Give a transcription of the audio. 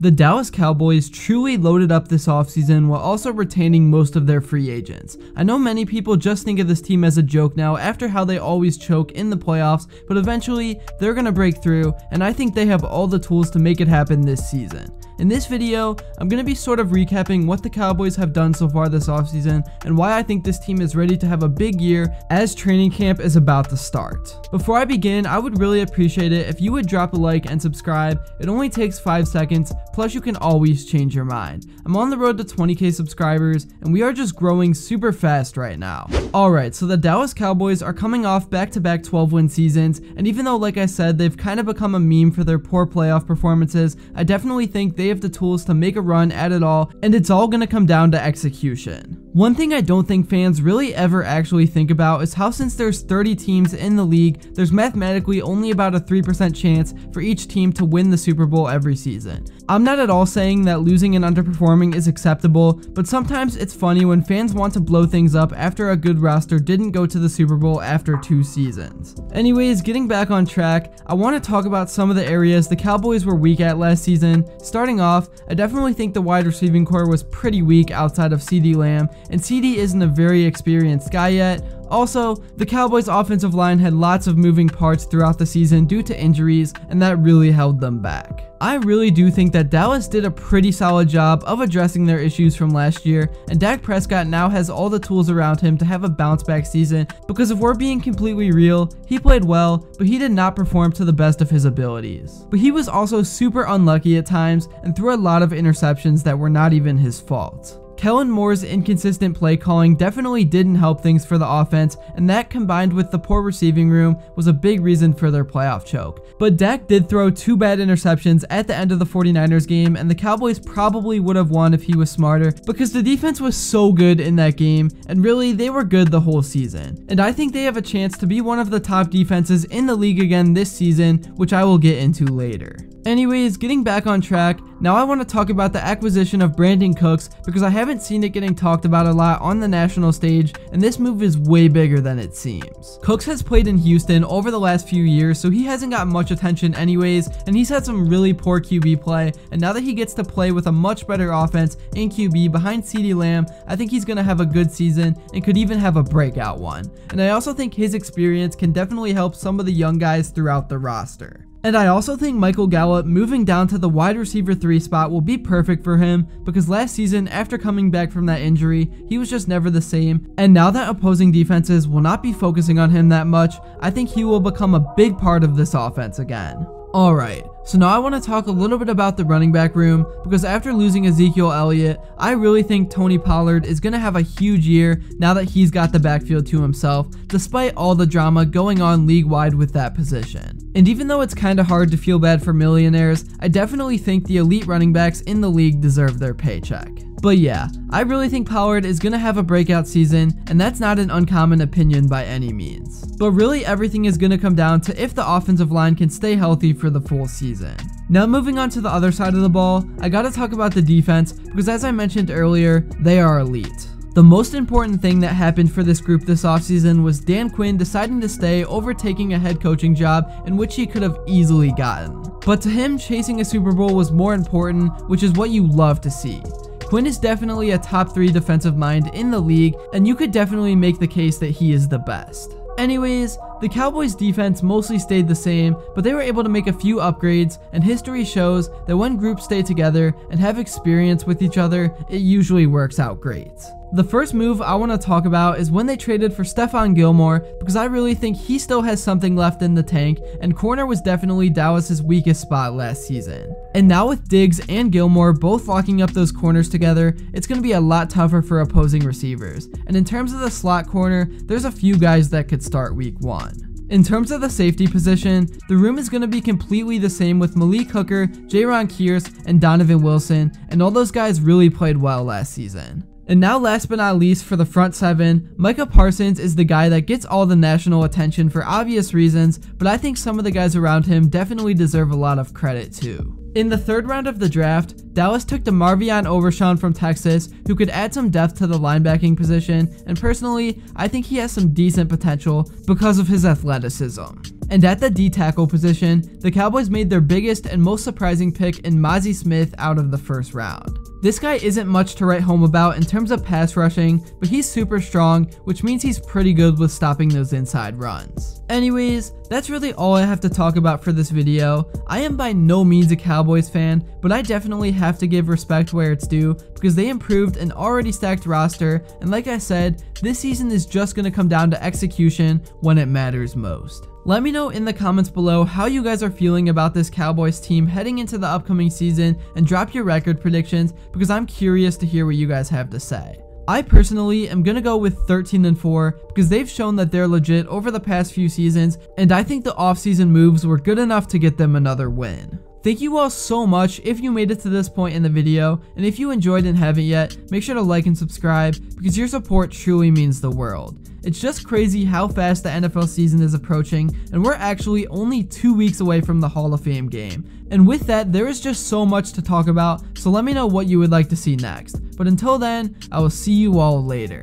The Dallas Cowboys truly loaded up this offseason while also retaining most of their free agents. I know many people just think of this team as a joke now after how they always choke in the playoffs, but eventually they're going to break through, and I think they have all the tools to make it happen this season. In this video, I'm going to be sort of recapping what the Cowboys have done so far this offseason and why I think this team is ready to have a big year as training camp is about to start. Before I begin, I would really appreciate it if you would drop a like and subscribe. It only takes 5 seconds, plus you can always change your mind. I'm on the road to 20k subscribers and we are just growing super fast right now. Alright, so the Dallas Cowboys are coming off back-to-back 12-win seasons, and even though, like I said, they've kind of become a meme for their poor playoff performances, I definitely think they have the tools to make a run at it all, and it's all going to come down to execution. One thing I don't think fans really ever actually think about is how, since there's 30 teams in the league, there's mathematically only about a 3% chance for each team to win the Super Bowl every season. I'm not at all saying that losing and underperforming is acceptable, but sometimes it's funny when fans want to blow things up after a good roster didn't go to the Super Bowl after 2 seasons. Anyways, getting back on track, I want to talk about some of the areas the Cowboys were weak at last season. Starting off, I definitely think the wide receiving core was pretty weak outside of Cedee Lamb, and Cedee isn't a very experienced guy yet. Also, the Cowboys' offensive line had lots of moving parts throughout the season due to injuries, and that really held them back. I really do think that Dallas did a pretty solid job of addressing their issues from last year, and Dak Prescott now has all the tools around him to have a bounce-back season, because if we're being completely real, he played well, but he did not perform to the best of his abilities. But he was also super unlucky at times and threw a lot of interceptions that were not even his fault. Kellen Moore's inconsistent play calling definitely didn't help things for the offense, and that combined with the poor receiving room was a big reason for their playoff choke. But Dak did throw 2 bad interceptions at the end of the 49ers game, and the Cowboys probably would have won if he was smarter, because the defense was so good in that game, and really they were good the whole season. And I think they have a chance to be one of the top defenses in the league again this season, which I will get into later. Anyways, getting back on track, now I want to talk about the acquisition of Brandin Cooks, because I haven't seen it getting talked about a lot on the national stage, and this move is way bigger than it seems. Cooks has played in Houston over the last few years, so he hasn't got much attention anyways, and he's had some really poor QB play, and now that he gets to play with a much better offense in QB behind Cedee Lamb, I think he's going to have a good season and could even have a breakout one. And I also think his experience can definitely help some of the young guys throughout the roster. And I also think Michael Gallup moving down to the wide receiver 3 spot will be perfect for him, because last season, after coming back from that injury, he was just never the same, and now that opposing defenses will not be focusing on him that much, I think he will become a big part of this offense again. Alright, so now I want to talk a little bit about the running back room, because after losing Ezekiel Elliott, I really think Tony Pollard is going to have a huge year now that he's got the backfield to himself, despite all the drama going on league-wide with that position. And even though it's kind of hard to feel bad for millionaires, I definitely think the elite running backs in the league deserve their paycheck. But yeah, I really think Pollard is going to have a breakout season, and that's not an uncommon opinion by any means. But really everything is going to come down to if the offensive line can stay healthy for the full season. Now moving on to the other side of the ball, I gotta talk about the defense, because as I mentioned earlier, they are elite. The most important thing that happened for this group this offseason was Dan Quinn deciding to stay over taking a head coaching job in which he could have easily gotten. But to him, chasing a Super Bowl was more important, which is what you love to see. Quinn is definitely a top 3 defensive mind in the league, and you could definitely make the case that he is the best. Anyways, the Cowboys defense mostly stayed the same, but they were able to make a few upgrades, and history shows that when groups stay together and have experience with each other, it usually works out great. The first move I want to talk about is when they traded for Stephon Gilmore, because I really think he still has something left in the tank, and corner was definitely Dallas's weakest spot last season. And now with Diggs and Gilmore both locking up those corners together, it's going to be a lot tougher for opposing receivers. And in terms of the slot corner, there's a few guys that could start week 1. In terms of the safety position, the room is going to be completely the same with Malik Hooker, Jaron Kearse, and Donovan Wilson, and all those guys really played well last season. And now last but not least for the front 7, Micah Parsons is the guy that gets all the national attention for obvious reasons, but I think some of the guys around him definitely deserve a lot of credit too. In the 3rd round of the draft, Dallas took DeMarvion Overshown from Texas, who could add some depth to the linebacking position, and personally, I think he has some decent potential because of his athleticism. And at the D tackle position, the Cowboys made their biggest and most surprising pick in Mazi Smith out of the first round. This guy isn't much to write home about in terms of pass rushing, but he's super strong, which means he's pretty good with stopping those inside runs. Anyways, that's really all I have to talk about for this video. I am by no means a Cowboys fan, but I definitely have to give respect where it's due because they improved an already stacked roster, and like I said, this season is just going to come down to execution when it matters most. Let me know in the comments below how you guys are feeling about this Cowboys team heading into the upcoming season, and drop your record predictions because I'm curious to hear what you guys have to say. I personally am going to go with 13-4 because they've shown that they're legit over the past few seasons, and I think the offseason moves were good enough to get them another win. Thank you all so much if you made it to this point in the video, and if you enjoyed and haven't yet, make sure to like and subscribe because your support truly means the world. It's just crazy how fast the NFL season is approaching, and we're actually only 2 weeks away from the Hall of Fame game. And with that, there is just so much to talk about, so let me know what you would like to see next. But until then, I will see you all later.